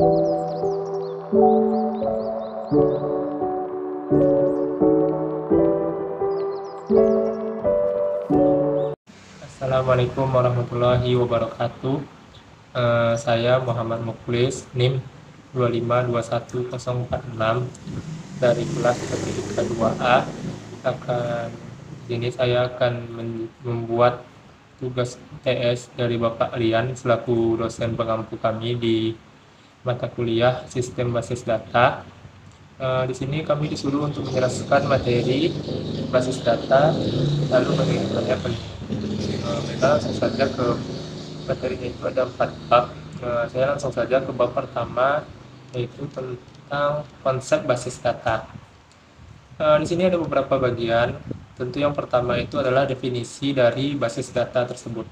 Assalamualaikum warahmatullahi wabarakatuh. Saya Muhammad Muklis, NIM 2521046 dari kelas Pendidikan 2A. Di sini saya akan membuat tugas TS dari Bapak Rian selaku dosen pengampu kami di mata kuliah Sistem Basis Data. Di sini kami disuruh untuk menjelaskan materi basis data, lalu bagaimana kita langsung saja ke materinya. Itu ada 4 bab. Saya langsung saja ke bab pertama, yaitu tentang konsep basis data. Di sini ada beberapa bagian. Tentu yang pertama itu adalah definisi dari basis data tersebut.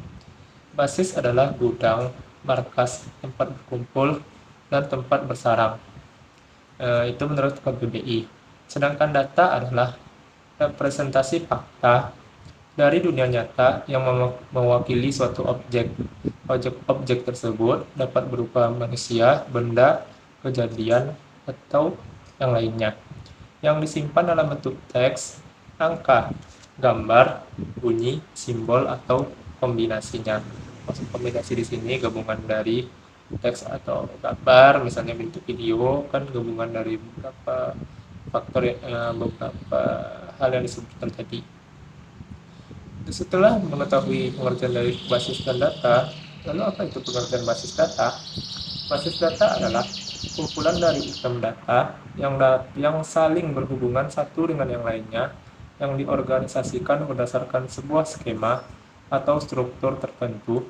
Basis adalah gudang, markas, tempat berkumpul, dan tempat bersarang. Itu menurut KBBI. Sedangkan data adalah representasi fakta dari dunia nyata yang mewakili suatu objek. Objek tersebut dapat berupa manusia, benda, kejadian, atau yang lainnya, yang disimpan dalam bentuk teks, angka, gambar, bunyi, simbol, atau kombinasinya. Maksud kombinasi di sini gabungan dari teks atau gambar, misalnya bentuk video, kan gabungan dari beberapa faktor, beberapa hal yang disebutkan tadi. Setelah mengetahui pengertian dari basis dan data, lalu apa itu pengertian basis data? Basis data adalah kumpulan dari item data yang saling berhubungan satu dengan yang lainnya, yang diorganisasikan berdasarkan sebuah skema atau struktur tertentu,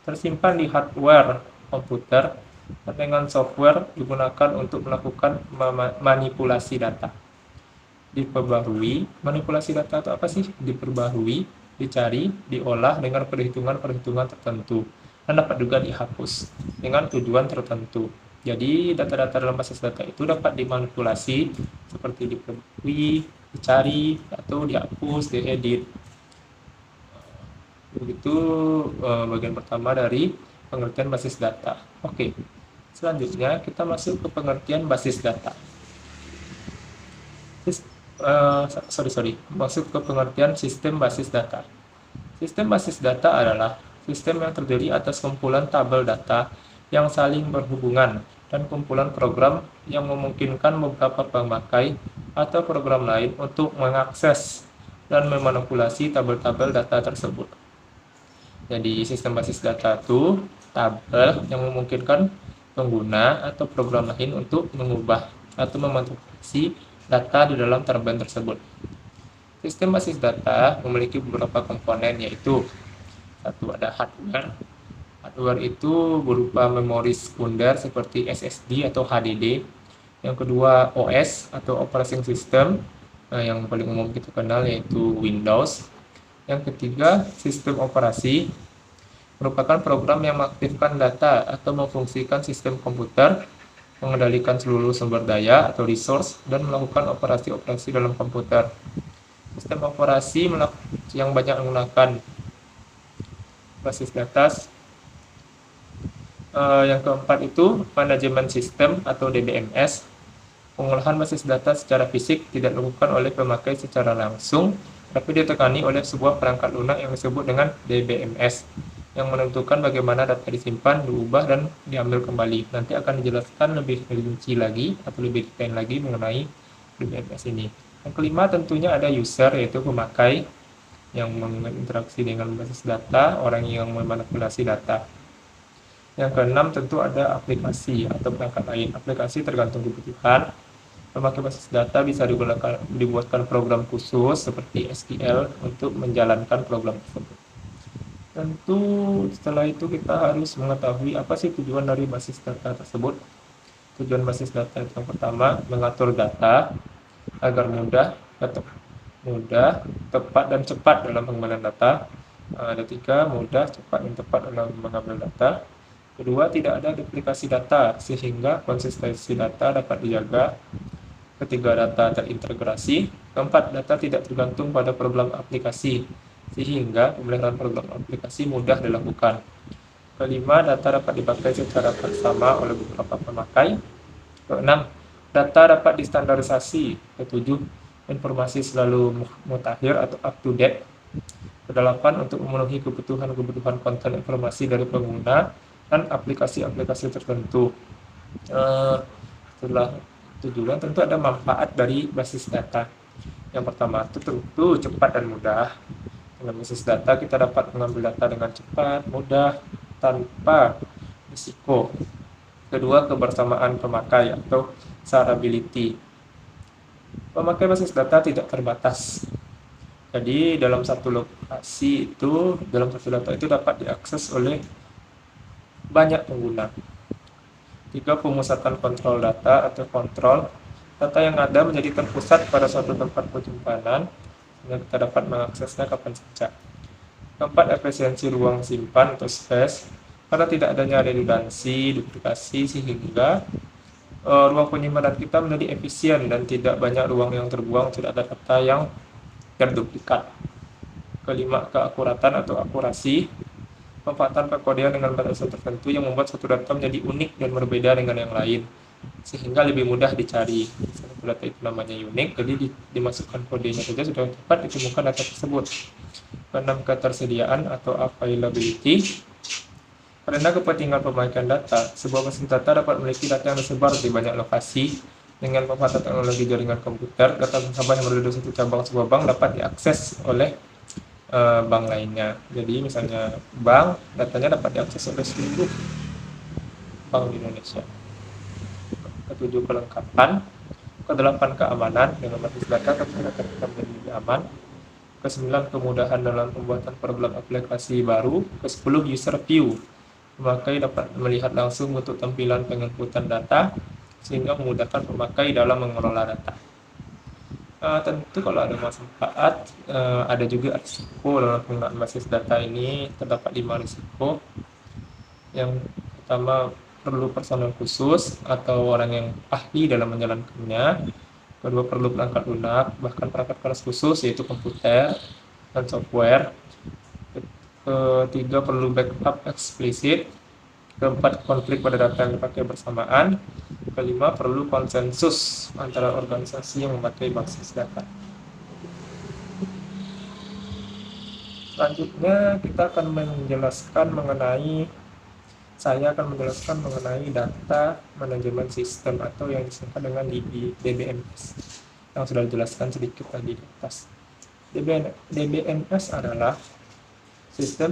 tersimpan di hardware komputer, dan dengan software digunakan untuk melakukan manipulasi data. Diperbarui, manipulasi data itu apa sih? Diperbarui, dicari, diolah dengan perhitungan-perhitungan tertentu, dan dapat juga dihapus dengan tujuan tertentu. Jadi data-data dalam basis data itu dapat dimanipulasi seperti diperbarui, dicari, atau dihapus, diedit. Begitu bagian pertama dari pengertian basis data. Oke, selanjutnya kita masuk ke pengertian basis data. Masuk ke pengertian sistem basis data. Sistem basis data adalah sistem yang terdiri atas kumpulan tabel data yang saling berhubungan dan kumpulan program yang memungkinkan beberapa pemakai atau program lain untuk mengakses dan memanipulasi tabel-tabel data tersebut. Jadi sistem basis data itu tabel yang memungkinkan pengguna atau program lain untuk mengubah atau memanipulasi data di dalam tabel tersebut. Sistem basis data memiliki beberapa komponen, yaitu satu, ada hardware. Hardware itu berupa memori sekunder seperti SSD atau HDD. Yang kedua, OS atau operating system, yang paling umum kita kenal yaitu Windows. Yang ketiga, sistem operasi merupakan program yang mengaktifkan data atau memfungsikan sistem komputer, mengendalikan seluruh sumber daya atau resource, dan melakukan operasi-operasi dalam komputer. Sistem operasi yang banyak menggunakan basis data. Yang keempat itu manajemen sistem atau DBMS. Pengolahan basis data secara fisik tidak dilakukan oleh pemakai secara langsung, tapi ditekani oleh sebuah perangkat lunak yang disebut dengan DBMS, yang menentukan bagaimana data disimpan, diubah, dan diambil kembali. Nanti akan dijelaskan lebih rinci lagi atau lebih detail lagi mengenai DBMS ini. Yang kelima tentunya ada user, yaitu pemakai yang menginteraksi dengan basis data, orang yang memanipulasi data. Yang keenam tentu ada aplikasi atau perangkat lain. Aplikasi tergantung kebutuhan. Pemakai basis data bisa dibuatkan program khusus seperti SQL untuk menjalankan program tersebut. Tentu setelah itu kita harus mengetahui apa sih tujuan dari basis data tersebut. Tujuan basis data itu yang pertama, mengatur data agar mudah, tepat, dan cepat dalam pengambilan data. Ada tiga, mudah, cepat, dan tepat dalam mengambil data. Kedua, tidak ada duplikasi data sehingga konsistensi data dapat dijaga. Ketiga, data terintegrasi. Keempat, data tidak tergantung pada program aplikasi sehingga pemeliharaan program aplikasi mudah dilakukan. Kelima, data dapat dipakai secara bersama oleh beberapa pemakai. Keenam, data dapat distandarisasi. Ketujuh, informasi selalu mutakhir atau up to date. Kedelapan, untuk memenuhi kebutuhan-kebutuhan konten informasi dari pengguna dan aplikasi-aplikasi tertentu. Setelah itu juga tentu ada manfaat dari basis data. Yang pertama itu tentu cepat dan mudah. Dengan basis data kita dapat mengambil data dengan cepat, mudah, tanpa risiko. Kedua, kebersamaan pemakai atau shareability. Pemakai basis data tidak terbatas. Jadi dalam satu lokasi itu, dalam satu data itu dapat diakses oleh banyak pengguna. Tiga, pemusatan kontrol data atau kontrol. Data yang ada menjadi terpusat pada suatu tempat penyimpanan, sehingga kita dapat mengaksesnya kapan saja. Keempat, efisiensi ruang simpan atau space, karena tidak adanya redundansi, duplikasi, sehingga ruang penyimpanan kita menjadi efisien dan tidak banyak ruang yang terbuang, tidak ada data yang terduplikat. Kelima, keakuratan atau akurasi, pemanfaatan perkodean dengan batasan tertentu yang membuat suatu data menjadi unik dan berbeda dengan yang lain, sehingga lebih mudah dicari. Satu data itu namanya unik, jadi dimasukkan kodenya saja sudah dapat ditemukan data tersebut. Keenam, ketersediaan atau availability. Karena kepentingan pemakaian data, sebuah basis data dapat memiliki data yang tersebar di banyak lokasi. Dengan memanfaatkan teknologi jaringan komputer, data nasabah yang berada di satu cabang sebuah bank dapat diakses oleh bank lainnya. Jadi misalnya bank, datanya dapat diakses oleh seluruh bank di Indonesia. Ketujuh, kelengkapan. Kedelapan, keamanan. Dengan basis data kita menjadi lebih aman. Kesembilan, kemudahan dalam pembuatan program aplikasi baru. Kesepuluh, user view. Pemakai dapat melihat langsung bentuk tampilan penginputan data, sehingga memudahkan pemakai dalam mengelola data. Tentu kalau ada manfaat, ada juga risiko dalam penggunaan basis data ini. Terdapat 5 risiko. Yang pertama, perlu personel khusus atau orang yang ahli dalam menjalankannya. Kedua, perlu perangkat lunak, bahkan perangkat keras khusus yaitu komputer dan software. Ketiga, perlu backup eksplisit. Keempat, konflik pada data yang dipakai bersamaan. Kelima, perlu konsensus antara organisasi yang memakai basis data. Selanjutnya kita akan saya akan menjelaskan mengenai data manajemen sistem atau yang disingkat dengan DBMS, yang sudah dijelaskan sedikit tadi di atas. DBMS adalah sistem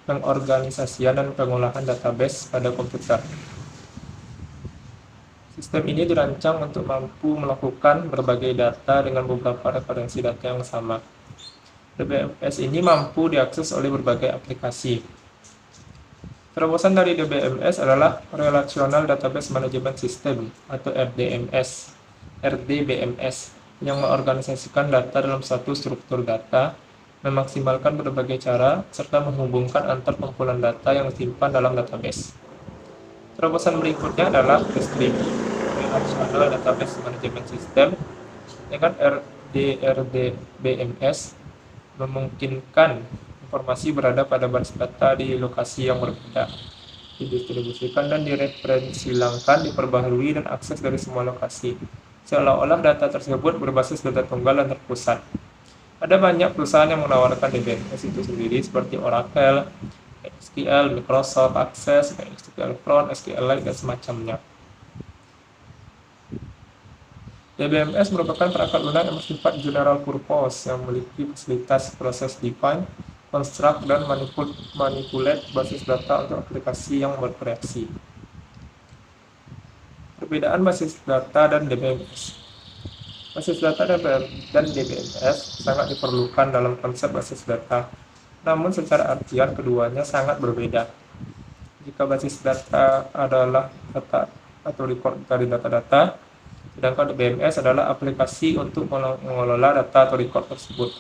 pengorganisasian dan pengolahan database pada komputer. Sistem ini dirancang untuk mampu melakukan berbagai data dengan beberapa referensi data yang sama. DBMS ini mampu diakses oleh berbagai aplikasi. Terobosan dari DBMS adalah Relational Database Management System atau RDBMS, yang mengorganisasikan data dalam satu struktur data, memaksimalkan berbagai cara, serta menghubungkan antar kumpulan data yang disimpan dalam database. Terobosan berikutnya adalah RESTRIM, Relational Database Management System, dengan RDBMS memungkinkan informasi berada pada basis data di lokasi yang berbeda, didistribusikan dan direferensilangkan, diperbaharui dan akses dari semua lokasi, seolah-olah data tersebut berbasis data tunggal dan terpusat. Ada banyak perusahaan yang menawarkan DBMS itu sendiri seperti Oracle, SQL, Microsoft Access, SQL Front, SQLite, dan semacamnya. DBMS merupakan perangkat lunak yang bersifat general purpose yang memiliki fasilitas proses define, construct, dan manipulate basis data untuk aplikasi yang bervariasi. Perbedaan basis data dan DBMS. Basis data dan DBMS sangat diperlukan dalam konsep basis data, namun secara artian keduanya sangat berbeda. Jika basis data adalah data atau record dari data-data, sedangkan DBMS adalah aplikasi untuk mengelola data atau record tersebut.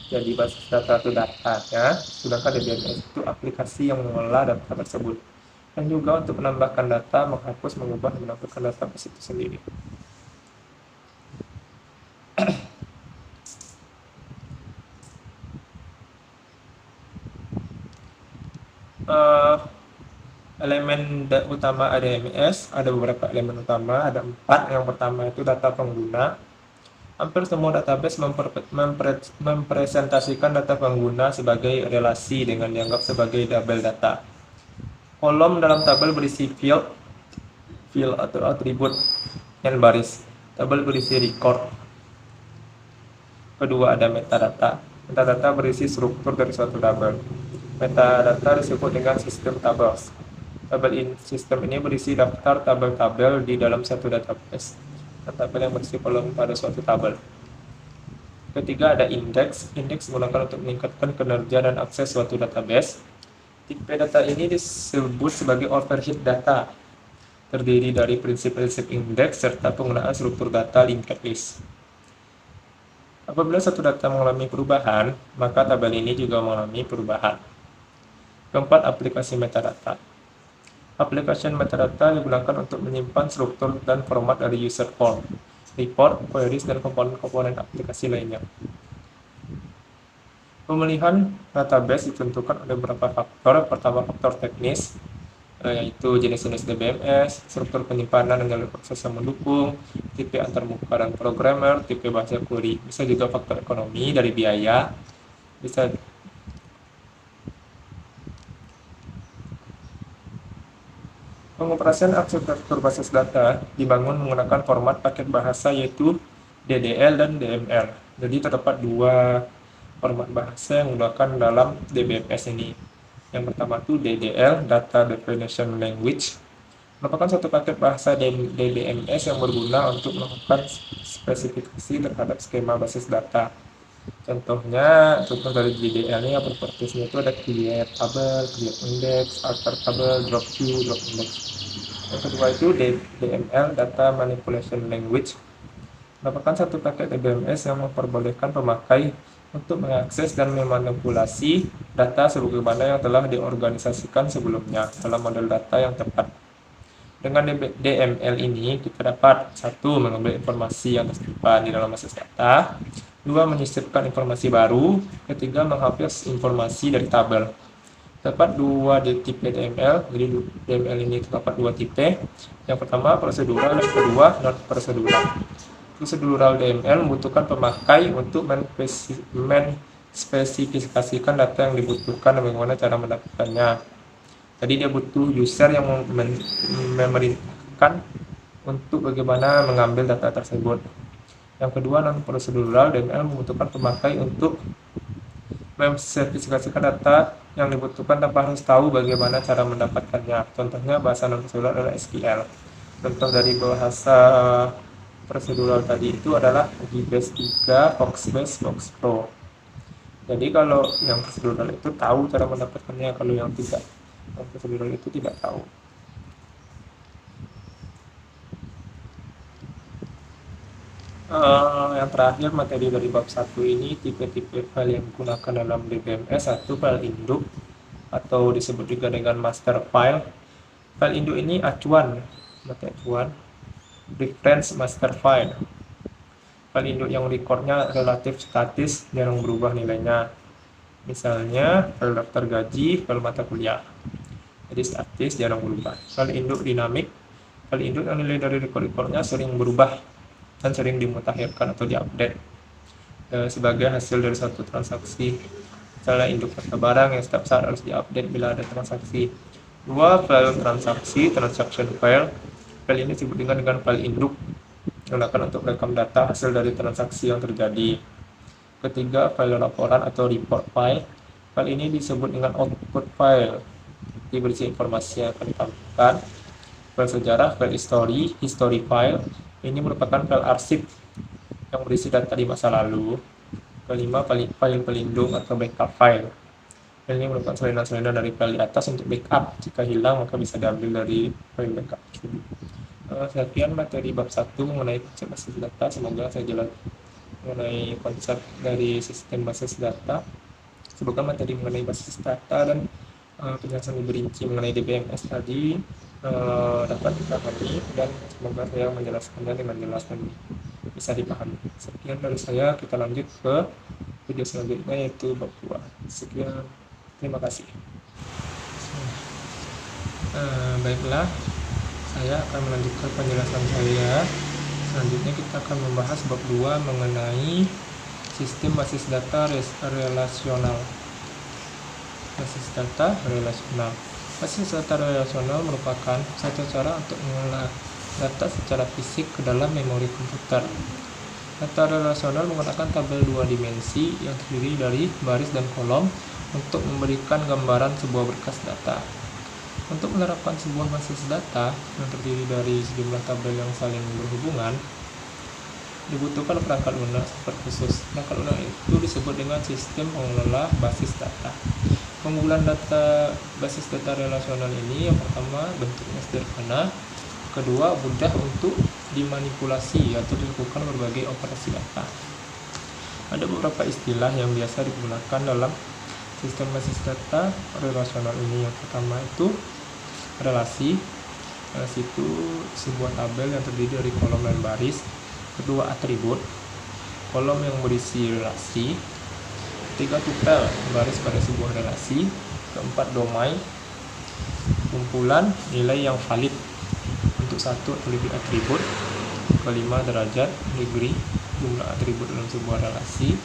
Jadi basis data itu datanya, sedangkan DBMS itu aplikasi yang mengelola data tersebut. Dan juga untuk menambahkan data, menghapus, mengubah, dan menampilkan database itu sendiri. Elemen utama ADMS, ada beberapa elemen utama, ada 4. Yang pertama itu data pengguna. Hampir semua database mempresentasikan data pengguna sebagai relasi dengan dianggap sebagai tabel data. Kolom dalam tabel berisi field atau atribut dan baris. Tabel berisi record. Kedua ada metadata. Metadata berisi struktur dari suatu tabel. Metadata disebut dengan sistem tables. Sistem ini berisi daftar tabel-tabel di dalam satu database. Tabel yang berisi kolom pada suatu tabel. Ketiga ada indeks. Indeks digunakan untuk meningkatkan kinerja dan akses suatu database. Tipe data ini disebut sebagai overhead data. Terdiri dari prinsip-prinsip indeks serta penggunaan struktur data linked list. Apabila satu data mengalami perubahan, maka tabel ini juga mengalami perubahan. Keempat, aplikasi metadata. Aplikasi metadata digunakan untuk menyimpan struktur dan format dari user form, report, queries, dan komponen-komponen aplikasi lainnya. Pemilihan database ditentukan oleh beberapa faktor. Pertama, faktor teknis, yaitu jenis-jenis DBMS, struktur penyimpanan dan jalur proses yang mendukung, tipe antarmuka dan programmer, tipe bahasa query. Bisa juga faktor ekonomi dari biaya, bisa pengoperasian arsitektur basis data dibangun menggunakan format paket bahasa yaitu DDL dan DML. Jadi terdapat dua format bahasa yang digunakan dalam DBMS ini. Yang pertama itu DDL, Data Definition Language, merupakan satu paket bahasa DBMS yang berguna untuk melakukan spesifikasi terhadap skema basis data. Contoh dari DDL ini propertiesnya itu ada create table, create index, alter table, drop queue, drop index. Yang kedua itu DML, Data Manipulation Language, merupakan satu paket DBMS yang memperbolehkan pemakai untuk mengakses dan memanipulasi data sebagaimana yang telah diorganisasikan sebelumnya dalam model data yang tepat. Dengan DML ini kita dapat 1. Mengambil informasi yang tersimpan di dalam basis data, 2. Menyisipkan informasi baru, ketiga menghapus informasi dari tabel. Terdapat 2 tipe DML, jadi DML ini terdapat 2 tipe. Yang pertama prosedural, yang kedua non prosedural. Prosedural DML membutuhkan pemakai untuk menspesifikasikan data yang dibutuhkan dan bagaimana cara mendapatkannya. Jadi dia butuh user yang memerintahkan untuk bagaimana mengambil data tersebut. Yang kedua, non prosedural DML membutuhkan pemakai untuk memspesifikasikan data yang dibutuhkan tanpa harus tahu bagaimana cara mendapatkannya. Contohnya bahasa non prosedural adalah SQL. Contoh dari bahasa prosedural tadi itu adalah GBase 3, Foxbase, FoxPro. Jadi kalau yang prosedural itu tahu cara mendapatkannya, kalau yang tidak prosedural itu tidak tahu. Yang terakhir materi dari bab 1 ini tipe-tipe file yang digunakan dalam DBMS. 1. File induk atau disebut juga dengan master file. File induk ini acuan, reference master file. File induk yang recordnya relatif statis, jarang berubah nilainya. Misalnya file daftar gaji, file mata kuliah. Jadi statis, jarang berubah. File induk dinamik, file induk yang nilai dari record-recordnya sering berubah dan sering dimutakhirkan atau diupdate sebagai hasil dari suatu transaksi. Misalnya induk harga barang yang setiap saat harus diupdate bila ada transaksi. 2. File transaksi, transaction file. File ini disebut dengan file induk, digunakan untuk merekam data hasil dari transaksi yang terjadi. Ketiga, file laporan atau report file. File ini disebut dengan output file, berisi informasi yang akan ditampilkan. File sejarah, file history file. Ini merupakan file arsip yang berisi data di masa lalu. Kelima, file pelindung atau backup file. File ini merupakan salinan-salinan dari file di atas untuk backup. Jika hilang, maka bisa diambil dari file backup. Sekian materi bab 1 mengenai konsep basis data. Semoga saya jelas mengenai konsep dari sistem basis data. Semoga materi mengenai basis data dan penjelasan lebih rinci mengenai DBMS tadi dapat dipahami, dan semoga saya menjelaskannya dengan jelas dan bisa dipahami. Sekian dari saya, kita lanjut ke video selanjutnya yaitu bab 2. Sekian, terima kasih. Baiklah, saya akan melanjutkan penjelasan saya. Selanjutnya kita akan membahas bab 2 mengenai sistem basis data relasional. Basis data relasional. Basis data relasional merupakan satu cara untuk mengolah data secara fisik ke dalam memori komputer. Data relasional menggunakan tabel 2 dimensi yang terdiri dari baris dan kolom untuk memberikan gambaran sebuah berkas data. Untuk menerapkan sebuah basis data yang terdiri dari sejumlah tabel yang saling berhubungan, dibutuhkan perangkat lunak khusus. Perangkat lunak itu disebut dengan sistem pengelola basis data. Pengumpulan data basis data relasional ini yang pertama bentuknya sederhana, kedua mudah untuk dimanipulasi atau dilakukan berbagai operasi data. Ada beberapa istilah yang biasa digunakan dalam sistem basis data relasional ini. Yang pertama itu relasi. Relasi itu sebuah tabel yang terdiri dari kolom dan baris. Kedua, atribut, kolom yang berisi relasi. Ketiga, tupel, baris pada sebuah relasi. Keempat, domain, kumpulan nilai yang valid untuk satu atau lebih atribut. Kelima, derajat, degree, jumlah atribut dalam sebuah relasi.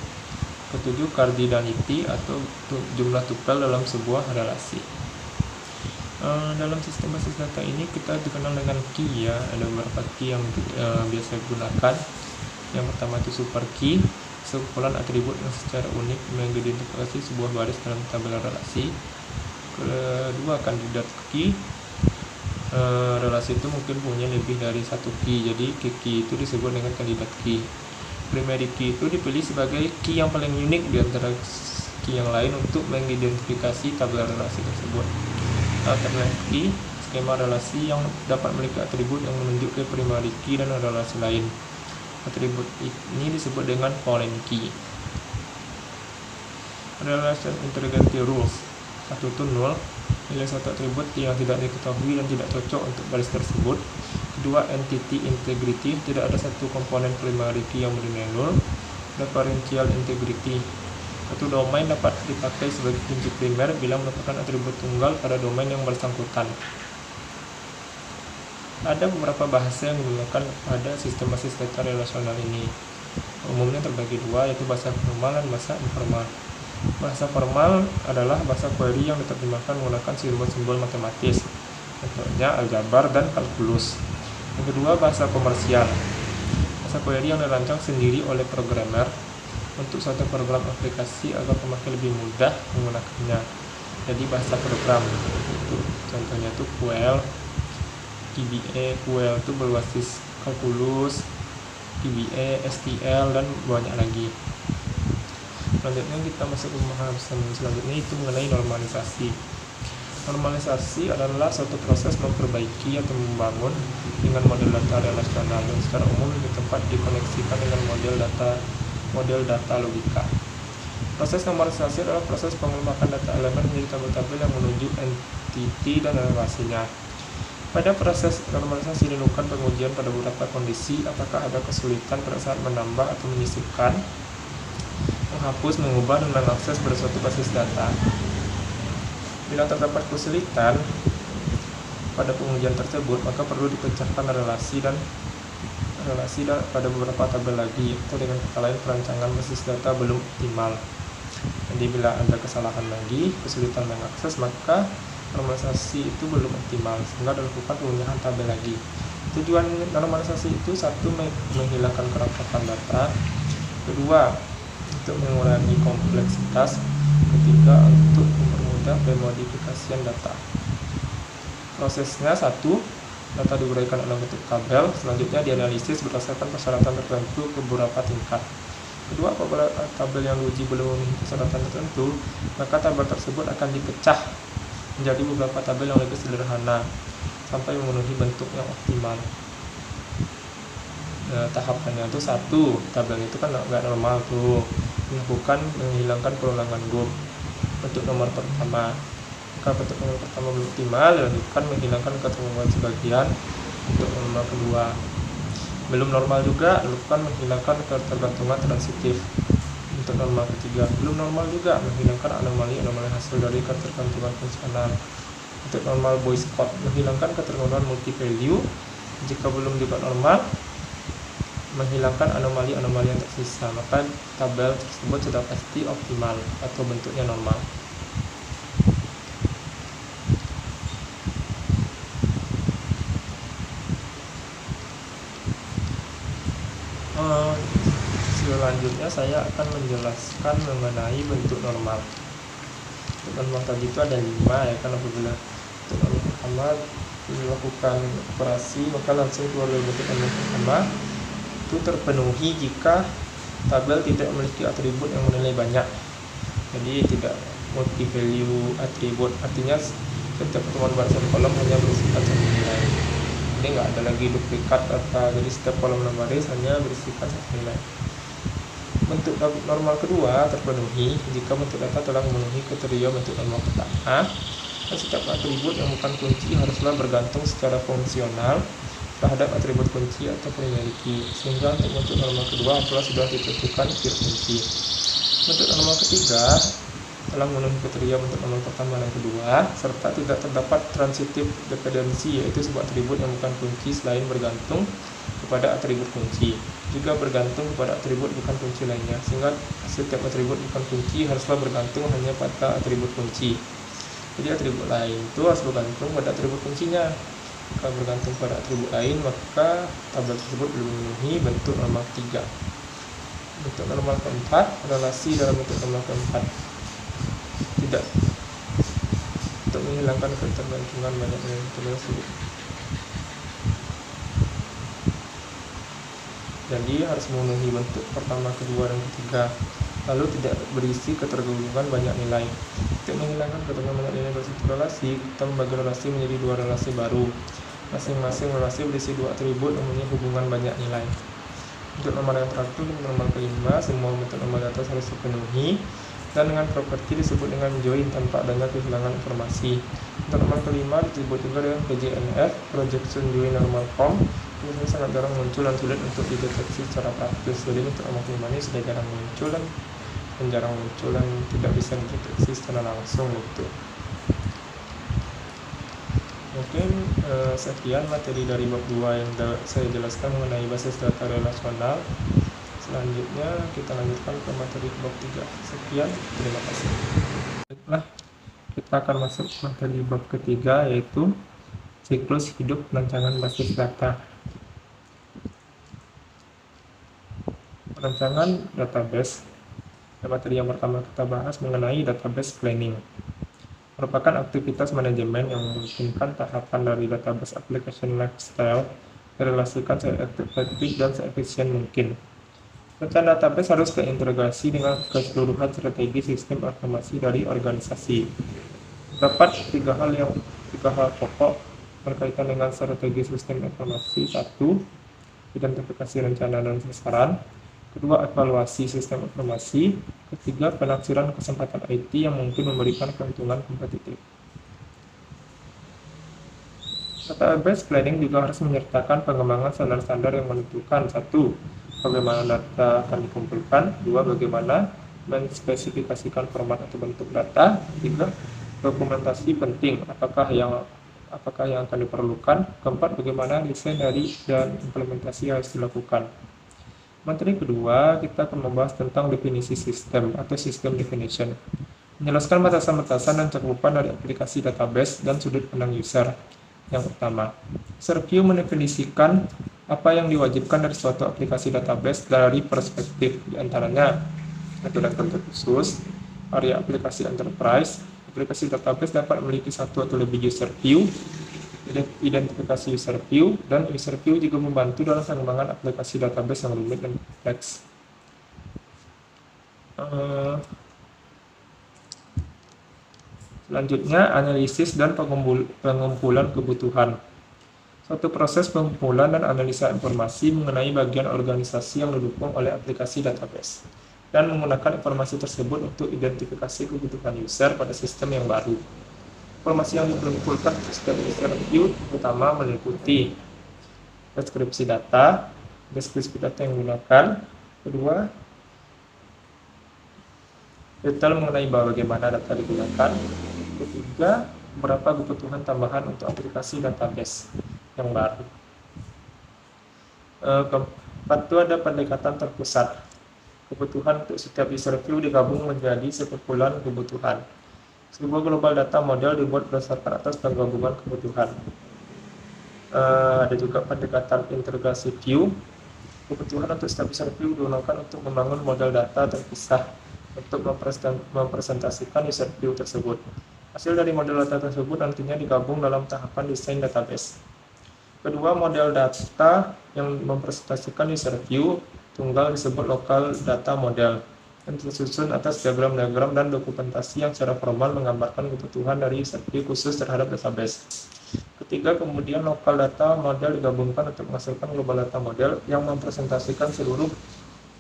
Ketujuh, cardinality atau jumlah tupel dalam sebuah relasi. Dalam sistem basis data ini kita dikenal dengan key ya. Ada beberapa key yang biasa digunakan. Yang pertama itu super key, sekumpulan atribut yang secara unik mengidentifikasi sebuah baris dalam tabel relasi. Kedua, kandidat key. Relasi itu mungkin punya lebih dari satu key, jadi key itu disebut dengan kandidat key. Primary key itu dipilih sebagai key yang paling unik di antara key yang lain untuk mengidentifikasi tabel relasi tersebut. Alternate key, skema relasi yang dapat memiliki atribut yang menunjuk ke primary key dan relasi lain. Atribut ini disebut dengan foreign key. Relation integrity rules. Satu itu null, nilai suatu atribut yang tidak diketahui dan tidak cocok untuk baris tersebut. Kedua, entity integrity, tidak ada satu komponen primary key yang bernilai null. Referential integrity. Satu domain dapat dipakai sebagai kunci primer bila merupakan atribut tunggal pada domain yang bersangkutan. Ada beberapa bahasa yang digunakan pada sistem basis data relasional ini. Umumnya terbagi dua, yaitu bahasa formal dan bahasa informal. Bahasa formal adalah bahasa query yang diterjemahkan menggunakan simbol-simbol matematis, contohnya aljabar dan kalkulus. Yang kedua, bahasa komersial. Bahasa query yang dirancang sendiri oleh programmer untuk suatu program aplikasi agar pemakai lebih mudah menggunakannya. Jadi bahasa program itu contohnya itu QL, VBA. QL itu berbasis kalkulus, VBA, STL dan banyak lagi. Selanjutnya kita masuk ke pembahasan selanjutnya, itu mengenai normalisasi. Normalisasi adalah suatu proses memperbaiki atau membangun dengan model data relasional yang secara umum lebih tepat dikoneksikan dengan model data logika. Proses normalisasi adalah proses pengelompokan data elemen menjadi tabel-tabel yang menunjuk entiti dan relasinya. Pada proses normalisasi dilakukan pengujian pada beberapa kondisi, apakah ada kesulitan pada saat menambah atau menyisipkan, menghapus, mengubah, dan mengakses pada suatu basis data. Bila terdapat kesulitan pada pengujian tersebut, maka perlu dipecahkan relasi pada beberapa tabel lagi, atau dengan kata lain perancangan basis data belum optimal. Jadi bila ada kesalahan lagi, kesulitan mengakses, maka normalisasi itu belum optimal, sehingga dilakukan pengujian tabel lagi. Tujuan normalisasi itu satu, menghilangkan kerusakan data. Kedua, untuk mengurangi kompleksitas. Ketiga, untuk mempermudah pemodifikasian data. Prosesnya satu, data diuraikan dalam bentuk tabel, selanjutnya dianalisis berdasarkan persyaratan tertentu ke beberapa tingkat. Kedua, apabila tabel yang diuji belum memenuhi persyaratan tertentu, maka tabel tersebut akan dipecah menjadi beberapa tabel yang lebih sederhana sampai memenuhi bentuk yang optimal. Tahapannya itu satu, tabel itu kan nggak normal tuh, dilakukan menghilangkan perulangan group. Bentuk nomor pertama, jika bentuk nomor pertama belum optimal, dilakukan menghilangkan ketergantungan sebagian. Untuk nomor kedua belum normal juga, dilakukan menghilangkan ketergantungan transitif. Untuk normal ketiga belum normal juga, menghilangkan anomali hasil dari ketergantungan fungsional. Untuk normal voice code, menghilangkan ketergantungan multi value. Jika belum juga normal, menghilangkan anomali-anomali yang tersisa, maka tabel tersebut sudah pasti optimal atau bentuknya normal. Selanjutnya saya akan menjelaskan mengenai bentuk normal. Bentuk normal tadi itu ada 5 ya, kan apabila bentuk normal pertama dilakukan operasi maka langsung keluar dari bentuk normal pertama itu terpenuhi jika tabel tidak memiliki atribut yang menilai banyak. Jadi tidak multi value atribut, artinya setiap pertemuan barisan kolom hanya berisikan satu nilai. Jadi nggak ada lagi duplikat data, jadi setiap kolom dan baris hanya berisikan satu nilai. Bentuk normal kedua terpenuhi jika bentuk data telah memenuhi kriteria bentuk normal pertama, dan setiap atribut yang bukan kunci haruslah bergantung secara fungsional terhadap atribut kunci atau dimiliki, sehingga untuk bentuk normal kedua adalah sudah ditentukan pure kunci. Bentuk normal ketiga telah memenuhi kriteria bentuk normal pertama dan kedua, serta tidak terdapat transitive dependency, yaitu sebuah atribut yang bukan kunci selain bergantung kepada atribut kunci, juga bergantung kepada atribut bukan kunci lainnya, sehingga setiap atribut bukan kunci haruslah bergantung hanya pada atribut kunci. Jadi atribut lain itu harus bergantung pada atribut kuncinya. Jika bergantung pada atribut lain, maka tabel tersebut belum memenuhi bentuk normal ketiga. Bentuk normal keempat, relasi dalam bentuk normal keempat tidak untuk menghilangkan ketergantungan banyak relasi. Jadi harus memenuhi bentuk pertama, kedua, dan ketiga, lalu tidak berisi ketergantungan banyak nilai. Untuk menghilangkan ketergantungan banyak nilai dari satu relasi, kita membagi relasi menjadi dua relasi baru. Masing-masing relasi berisi dua atribut yang mempunyai hubungan banyak nilai. Untuk nomor yang terakhir, nomor kelima, semua bentuk nomor di atas harus dipenuhi, dan dengan properti disebut dengan join tanpa adanya kehilangan informasi. Untuk nomor kelima disebut juga dengan PJNF, projection join normal form. Ini sangat jarang muncul dan sulit untuk dideteksi secara praktis. Jadi untuk nomor kelima ini sudah jarang muncul dan jarang muncul dan tidak bisa dideteksi secara langsung gitu. Mungkin sekian materi dari bab 2 yang saya jelaskan mengenai basis data relasional. Selanjutnya kita lanjutkan ke materi bab 3. Sekian, terima kasih. Baiklah, kita akan masuk materi bab ketiga, yaitu siklus hidup perancangan basis data. Perancangan database. Materi yang pertama kita bahas mengenai database planning. Merupakan aktivitas manajemen yang memungkinkan tahapan dari database application lifestyle direlasikan seefektif dan seefisien mungkin. Rencana database harus terintegrasi dengan keseluruhan strategi sistem informasi dari organisasi. Terdapat tiga hal pokok berkaitan dengan strategi sistem informasi. 1. Identifikasi rencana dan sasaran. 2. Evaluasi sistem informasi. 3. Penaksiran kesempatan IT yang mungkin memberikan keuntungan kompetitif. Database planning juga harus menyertakan pengembangan standar-standar yang menentukan 1. Bagaimana data akan dikumpulkan. 2. Bagaimana menspesifikasikan format atau bentuk data. 3. Dokumentasi penting, apakah yang akan diperlukan. 4. Bagaimana desain dari dan implementasi harus dilakukan. Materi kedua, kita akan membahas tentang definisi sistem atau system definition. Menjelaskan batasan-batasan dan cakupan dari aplikasi database dan sudut pandang user. Yang pertama, user view mendefinisikan apa yang diwajibkan dari suatu aplikasi database dari perspektif diantaranya aturan tertentu khusus, area aplikasi enterprise. Aplikasi database dapat memiliki satu atau lebih user view, identifikasi user view, dan user view juga membantu dalam pengembangan aplikasi database yang rumit dan kompleks. Selanjutnya, analisis dan pengumpulan kebutuhan. Suatu proses pengumpulan dan analisa informasi mengenai bagian organisasi yang didukung oleh aplikasi database, dan menggunakan informasi tersebut untuk identifikasi kebutuhan user pada sistem yang baru. Informasi yang dikumpulkan sistem user view pertama meliputi deskripsi data yang digunakan. Kedua, detail mengenai bagaimana data digunakan. Ketiga, beberapa kebutuhan tambahan untuk aplikasi database yang baru. Keempat itu ada pendekatan terpusat. Kebutuhan untuk setiap user view digabung menjadi sekumpulan kebutuhan. Sebuah global data model dibuat berdasarkan atas penggabungan kebutuhan. Ada juga pendekatan integrasi view. Kebutuhan untuk setiap user view digunakan untuk membangun model data terpisah untuk mempresentasikan user view tersebut. Hasil dari model data tersebut nantinya digabung dalam tahapan desain database. Kedua, model data yang mempresentasikan user view tunggal disebut local data model dan tersusun atas diagram-diagram dan dokumentasi yang secara formal menggambarkan kebutuhan dari user view khusus terhadap database. Ketiga, kemudian local data model digabungkan untuk menghasilkan global data model yang mempresentasikan seluruh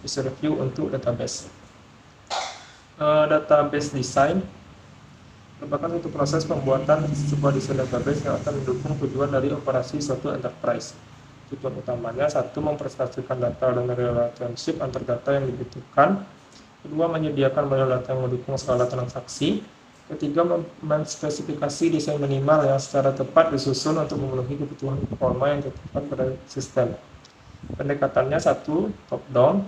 user view untuk database. Database design merupakan suatu proses pembuatan sebuah desain database yang akan mendukung tujuan dari operasi suatu enterprise. Tujuan utamanya, satu, mempresentasikan data dan relationship antar data yang dibutuhkan. Kedua, menyediakan model data yang mendukung skala transaksi. Ketiga, menspesifikasi desain minimal yang secara tepat disusun untuk memenuhi kebutuhan performa yang ditetapkan pada sistem. Pendekatannya, satu, top down,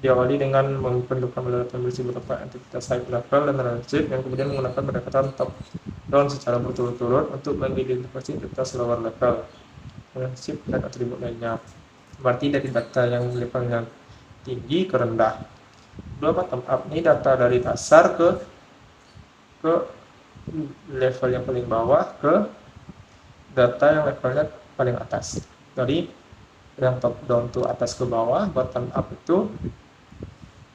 diawali dengan membentukkan model data berisi berupa entitas high level dan relationship, yang kemudian menggunakan pendekatan top down secara berturut-turut untuk mengidentifikasi entitas lower level, relationship, dan atribut lainnya. Berarti dari data yang levelnya tinggi ke rendah. Dua, bottom up, ini data dari dasar ke level yang paling bawah ke data yang levelnya paling atas. Dari yang top down itu atas ke bawah, bottom up itu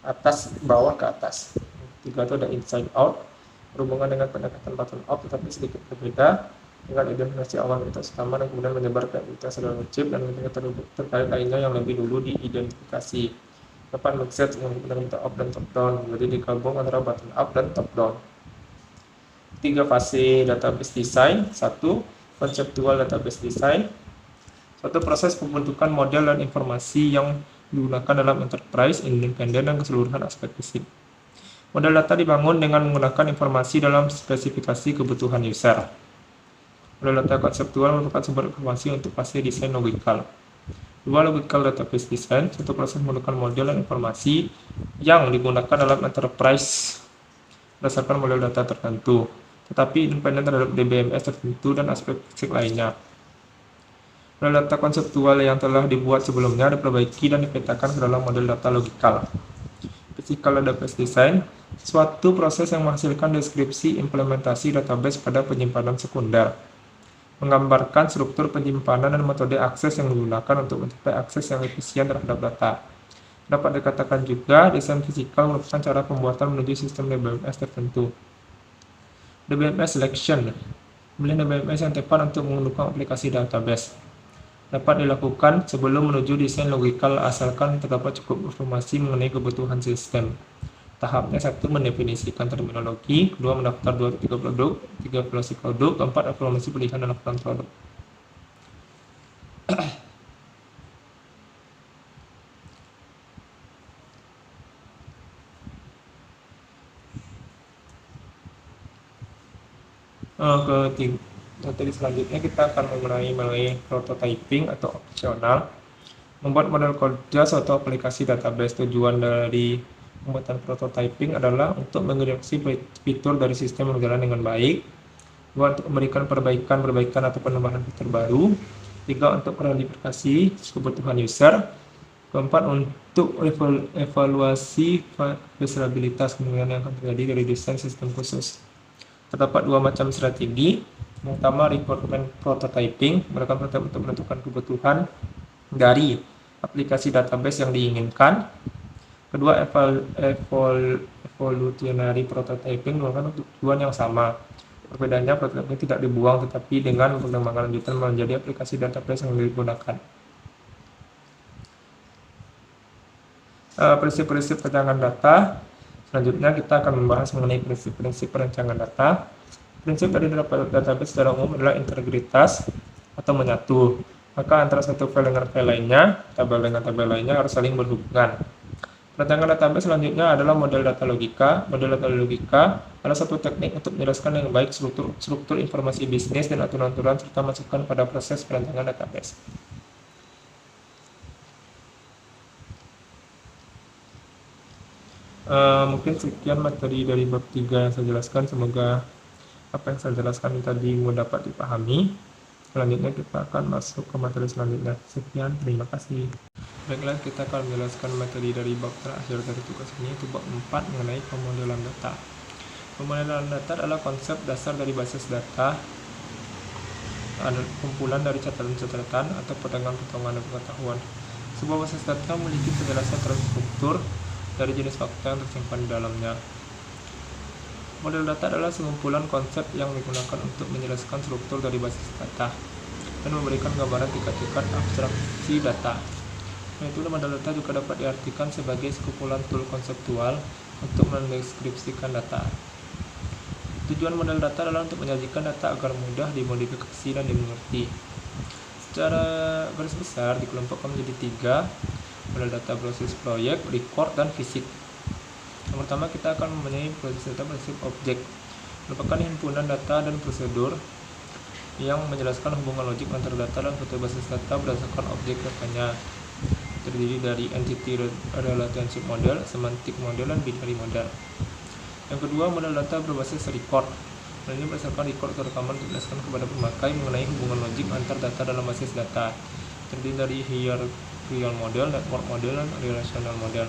atas bawah ke atas. Tiga itu ada inside out, berhubungan dengan pendekatan bottom up tetapi sedikit berbeda dengan identifikasi awal identitas utama dan kemudian menyebar ke identitas dalam chip dan identitas terkait lainnya yang lebih dulu diidentifikasi. Dapat mixed yang benar top dan top down, jadi digabung antara bottom up dan top down. Tiga fase database design. Satu, konseptual database design. Suatu proses pembentukan model dan informasi yang digunakan dalam enterprise, independen, dan keseluruhan aspek fisik. Model data dibangun dengan menggunakan informasi dalam spesifikasi kebutuhan user. Model data konseptual merupakan sumber informasi untuk fase desain logikal. Dua, logical database design, suatu proses menggunakan model dan informasi yang digunakan dalam enterprise berdasarkan model data tertentu, tetapi independen terhadap DBMS tertentu dan aspek fisik lainnya. Model data konseptual yang telah dibuat sebelumnya diperbaiki dan dipetakan ke dalam model data logikal. Physical database design, suatu proses yang menghasilkan deskripsi implementasi database pada penyimpanan sekunder, menggambarkan struktur penyimpanan dan metode akses yang digunakan untuk mencapai akses yang efisien terhadap data. Dapat dikatakan juga, desain fisikal merupakan cara pembuatan menuju sistem DBMS tertentu. DBMS selection, pemilihan DBMS yang tepat untuk mendukung aplikasi database dapat dilakukan sebelum menuju desain logikal asalkan terdapat cukup informasi mengenai kebutuhan sistem. Tahapnya, satu, mendefinisikan terminologi, kedua, mendaftar 2-3 produk, tiga, evaluasi produk, keempat, evaluasi pilihan dan laporan produk. Materi selanjutnya kita akan mengenai prototyping atau opsional. Membuat model kerja suatu aplikasi database. Tujuan dari pembuatan prototyping adalah untuk mengidentifikasi fitur dari sistem yang berjalan dengan baik. Dua, untuk memberikan perbaikan atau penambahan fitur baru. Tiga, untuk verifikasi kebutuhan user. Keempat, untuk evaluasi feasibilitas kemungkinan yang akan terjadi dari desain sistem khusus. Terdapat dua macam strategi. Yang pertama, requirement prototyping, melakukan prototype untuk menentukan kebutuhan dari aplikasi database yang diinginkan. Kedua, evolutionary prototyping, melakukan tujuan yang sama. Perbedaannya, prototyping tidak dibuang, tetapi dengan pengembangan lanjutan menjadi aplikasi database yang digunakan. Prinsip-prinsip perencanaan data. Selanjutnya kita akan membahas mengenai prinsip-prinsip perencanaan data. Prinsip dari database secara umum adalah integritas atau menyatu. Maka antara satu file dengan file lainnya, tabel dengan tabel lainnya harus saling berhubungan. Perancangan database selanjutnya adalah model data logika. Model data logika adalah satu teknik untuk menjelaskan dengan baik struktur informasi bisnis dan aturan-aturan serta masukan pada proses perancangan database. Mungkin sekian materi dari bab 3 yang saya jelaskan. Semoga apa yang saya jelaskan tadi mudah dapat dipahami. Selanjutnya kita akan masuk ke materi selanjutnya. Sekian, terima kasih. Baiklah, kita akan menjelaskan materi dari bab terakhir dari tugas ini, itu bab 4 mengenai pemodelan data. Pemodelan data adalah konsep dasar dari basis data, ada kumpulan dari catatan-catatan atau potongan-potongan pengetahuan. Sebuah basis data memiliki penjelasan terstruktur dari jenis fakta yang tersimpan di dalamnya. Model data adalah sekumpulan konsep yang digunakan untuk menjelaskan struktur dari basis data dan memberikan gambaran tingkat-tingkat abstraksi data. Yaitu model data juga dapat diartikan sebagai sekumpulan tool konseptual untuk mendeskripsikan data. Tujuan model data adalah untuk menyajikan data agar mudah dimodifikasi dan dimengerti. Secara garis besar dikelompokkan menjadi 3, model data berbasis proyek, record, dan fisik. Yang pertama, kita akan mempunyai proses data berbasis objek, merupakan himpunan data dan prosedur yang menjelaskan hubungan logik antara data dan suatu basis data berdasarkan objek datanya. Terdiri dari entity relationship model, semantic model, dan binary model. Yang kedua, model data berbasis record. Model ini berdasarkan record atau rekaman untuk menjelaskan kepada pemakai mengenai hubungan logik antar data dalam basis data. Terdiri dari hierarchical model, network model, dan relational model.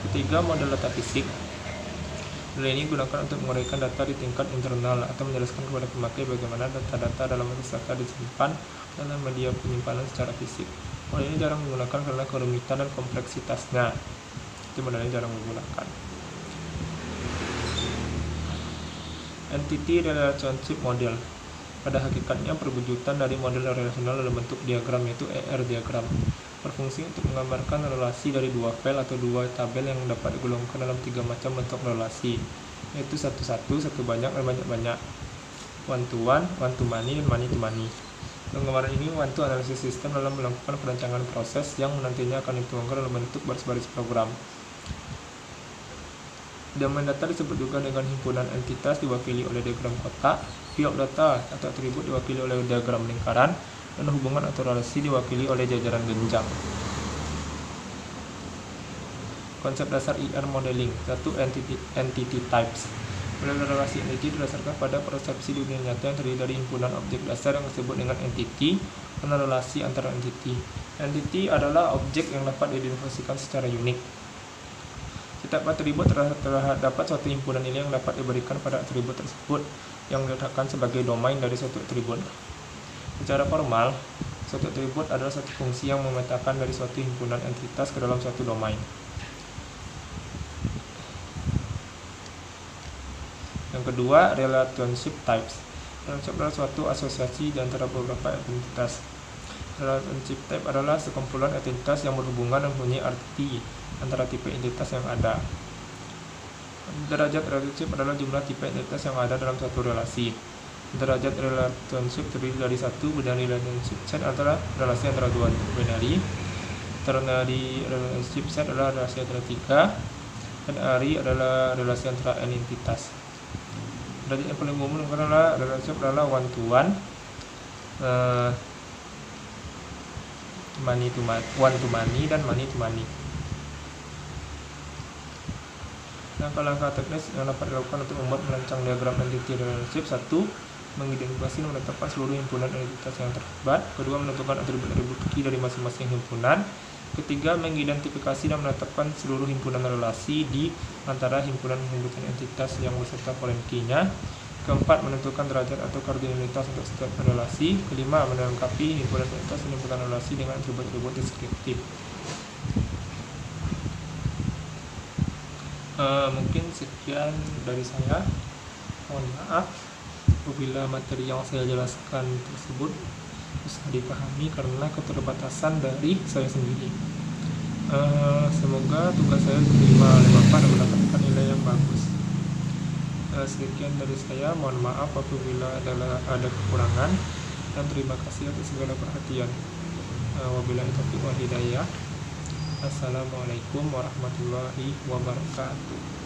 Ketiga, model data fisik. Model ini digunakan untuk menguraikan data di tingkat internal atau menjelaskan kepada pemakai bagaimana data-data dalam basis data disimpan dalam media penyimpanan secara fisik. Model ini jarang digunakan karena kerumitan dan kompleksitasnya. Jadi model ini jarang digunakan. Entity relationship model. Pada hakikatnya perwujudan dari model relasional dalam bentuk diagram, yaitu ER diagram, berfungsi untuk menggambarkan relasi dari dua file atau dua tabel yang dapat digolongkan dalam 3 macam bentuk relasi, yaitu satu-satu, satu banyak, dan banyak-banyak, one to one, one to many, dan many to many. Penggambaran ini membantu analisis sistem dalam melakukan perancangan proses yang nantinya akan dituangkan dalam bentuk baris-baris program. Domain data disebut juga dengan himpunan entitas diwakili oleh diagram kotak, field data atau atribut diwakili oleh diagram lingkaran, dan hubungan atau relasi diwakili oleh jajaran genjang. Konsep dasar IR modeling. 1. Entity types. Model relasi entity berdasarkan pada persepsi dunia nyata yang terdiri dari himpunan objek dasar yang disebut dengan entity dan relasi antara entity. Entity adalah objek yang dapat diidentifikasikan secara unik. Setiap atribut terdapat suatu himpunan nilai yang dapat diberikan pada atribut tersebut yang diletakkan sebagai domain dari suatu atribut. Secara formal, suatu atribut adalah satu fungsi yang memetakan dari suatu himpunan entitas ke dalam suatu domain. Yang kedua, relationship types. Relationship adalah suatu asosiasi di antara beberapa entitas. Relationship type adalah sekumpulan entitas yang berhubungan dan mempunyai arti antara tipe entitas yang ada. Derajat relationship adalah jumlah tipe entitas yang ada dalam suatu relasi. Derajat relationship terdiri dari 1. Binary relationship set adalah relasi antara dua binary. Ternary relationship set adalah relasi antara 3. Dan ARI adalah relasi antara n entitas. Derajat yang paling umum adalah relationship adalah one to one, one to many, dan many to many. Langkah-langkah teknis yang dapat dilakukan untuk membuat merancang diagram entity relationship. 1. Mengidentifikasi dan menetapkan seluruh himpunan entitas yang terlibat. 2. Menentukan atribut-atribut key dari masing-masing himpunan. 3. Mengidentifikasi dan menetapkan seluruh himpunan relasi di antara himpunan-himpunan entitas yang beserta foreign key-nya. 4. Menentukan derajat atau kardinalitas untuk setiap relasi. 5. Melengkapi himpunan entitas dan himpunan relasi dengan atribut-atribut deskriptif. Mungkin sekian dari saya. Mohon maaf apabila materi yang saya jelaskan tersebut bisa dipahami karena keterbatasan dari saya sendiri. Semoga tugas saya diterima oleh Bapak dan mendapatkan nilai yang bagus. Sekian dari saya. Mohon maaf apabila ada kekurangan, dan terima kasih atas segala perhatian. Wabillahi taufiq wal hidayah. Assalamualaikum warahmatullahi wabarakatuh.